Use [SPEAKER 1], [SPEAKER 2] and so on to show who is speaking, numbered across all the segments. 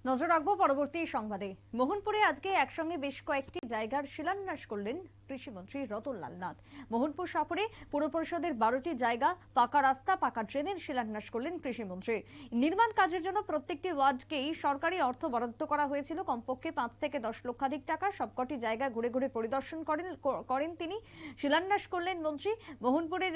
[SPEAKER 1] নজর রাখবো পরবর্তী সংবাদে। মোহনপুরে আজকে একসঙ্গে বেশ কয়েকটি জায়গার শিলান্যাস করলেন কৃষিমন্ত্রী রতনলাল নাথ। মোহনপুর শহরে পুর পরিষদের 12টি জায়গা পাকা রাস্তা, পাকা ড্রেনের শিলান্যাস করলেন কৃষিমন্ত্রী। নির্মাণ কাজের জন্য প্রত্যেকটি ওয়ার্ডকেই সরকারি অর্থ বরাদ্দ করা হয়েছিল কমপক্ষে 5 থেকে 10 লক্ষাধিক টাকা। সবকটি জায়গা ঘুরে ঘুরে পরিদর্শন করেন তিনি। শিলান্যাস করলেন মন্ত্রী। মোহনপুরের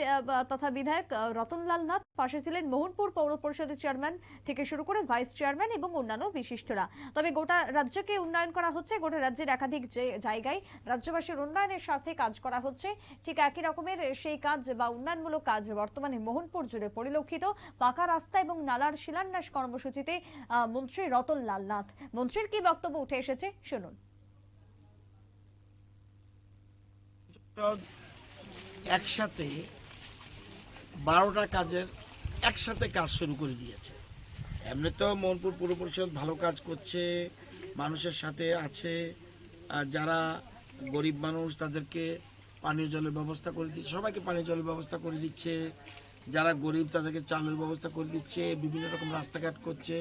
[SPEAKER 1] তথা বিধায়ক রতনলাল নাথ, পাশে ছিলেন মোহনপুর পৌর পরিষদের চেয়ারম্যান থেকে শুরু করে ভাইস চেয়ারম্যান এবং অন্যান্য বিশিষ্টরা। তবে গোটা রাজ্যকে উন্নয়ন করা হচ্ছে, গোটা রাজ্যের একাধিক জায়গায় রাজ্যবাসীর উন্নয়নের স্বার্থে কাজ করা হচ্ছে। ঠিক একই রকমের সেই কাজ বা উন্নয়নমূলক কাজ বর্তমানে মোহনপুর জুড়ে পরিলক্ষিত। পাকা রাস্তা এবং নালার শিলান্যাস কর্মসূচিতে মন্ত্রী রতনলাল নাথ। মন্ত্রীর কি বক্তব্য উঠে এসেছে শুনুন।
[SPEAKER 2] একসাথে 12টা কাজের একসাথে কাজ শুরু করে দিয়েছে। এমনি তো মোহনপুর পৌর পরিষদ ভালো কাজ করছে, মানুষের সাথে আছে। যারা গরিব মানুষ তাদেরকে পানীয় জলের ব্যবস্থা করে দিচ্ছে, সবাইকে পানীয় জলের ব্যবস্থা করে দিচ্ছে। যারা গরিব তাদেরকে চালের ব্যবস্থা করে দিচ্ছে, বিভিন্ন রকম রাস্তাঘাট করছে,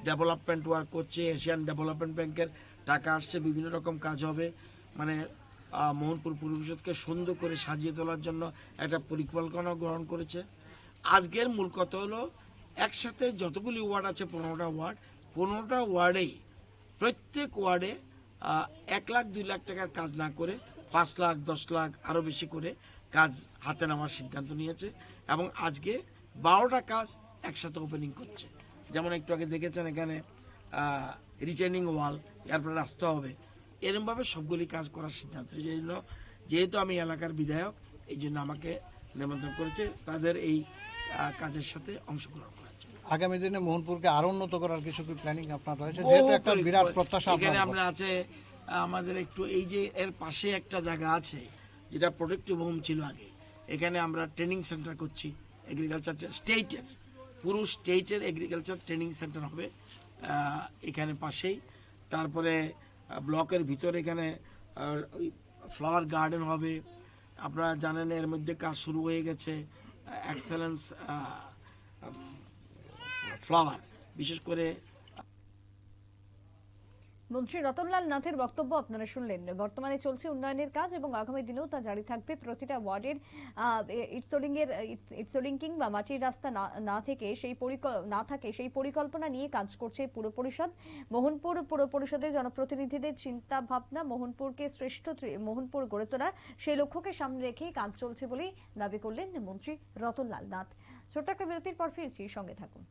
[SPEAKER 2] ডেভেলপমেন্ট ওয়ার্ক করছে। এশিয়ান ডেভেলপমেন্ট ব্যাংকের টাকা আসছে, বিভিন্ন রকম কাজ হবে। মানে মোহনপুর পৌর পরিষদকে সুন্দর করে সাজিয়ে তোলার জন্য একটা পরিকল্পনা গ্রহণ করেছে। আজকের মূল কথা হলো একসাথে যতগুলি ওয়ার্ড আছে 15টা ওয়ার্ড, 15টা ওয়ার্ডেই প্রত্যেক ওয়ার্ডে 1 লাখ 2 লাখ টাকার কাজ না করে 5 লাখ 10 লাখ আরো বেশি করে কাজ হাতে নেওয়ার সিদ্ধান্ত নিয়েছে। এবং আজকে 12টা কাজ একসাথে ওপেনিং করছে। যেমন একটু আগে দেখেছেন এখানে রিটেনিং ওয়াল, এরপরে রাস্তা হবে। এরকমভাবে সবগুলি কাজ করার সিদ্ধান্ত। এই জন্য যেহেতু আমি এলাকার বিধায়ক, এই জন্য আমাকে নিমন্ত্রণ করেছে তাদের এই কাজের সাথে অংশগ্রহণ করার জন্য।
[SPEAKER 3] আগামী দিনে মোহনপুরকে আরো উন্নত করার কিছু কি প্ল্যানিং আপনার রয়েছে? যেহেতু একটা বিরাট প্রত্যাশা
[SPEAKER 2] এখানে আমরা আছে, আমাদের একটু এই যে এর পাশে একটা জায়গা আছে যেটা প্রোটেক্টিভ হোম ছিল আগে, এখানে আমরা ট্রেনিং সেন্টার করছি। এগ্রিকালচার স্টেটের, পুরো স্টেটের এগ্রিকালচার ট্রেনিং সেন্টার হবে এখানে পাশেই। তারপরে ব্লকের ভিতরে এখানে ফ্লাওয়ার গার্ডেন হবে। আপনারা জানেন এর মধ্যে কাজ শুরু হয়ে গেছে, এক্সেলেন্স ফ্লাওয়ার, বিশেষ করে।
[SPEAKER 1] মন্ত্রী রতনলাল নাথের বক্তব্য আপনারা শুনলেন। বর্তমানে চলছে উন্নয়নের কাজ এবং আগামী দিনেও তা জারি থাকবে। প্রতিটা ওয়ার্ডের ইটসোলিং বা মাটির রাস্তা না থাকে সেই পরিকল্পনা নিয়ে কাজ করছে পুর পরিষদ। মোহনপুর পুর পরিষদের জনপ্রতিনিধিদের চিন্তা ভাবনা মোহনপুরকে শ্রেষ্ঠ মোহনপুর গড়ে তোলার সেই লক্ষ্যকে সামনে রেখেই কাজ চলছে বলেই দাবি করলেন মন্ত্রী রতনলাল নাথ। ছোট্ট একটা বিরতির পর ফিরছি, সঙ্গে থাকুন।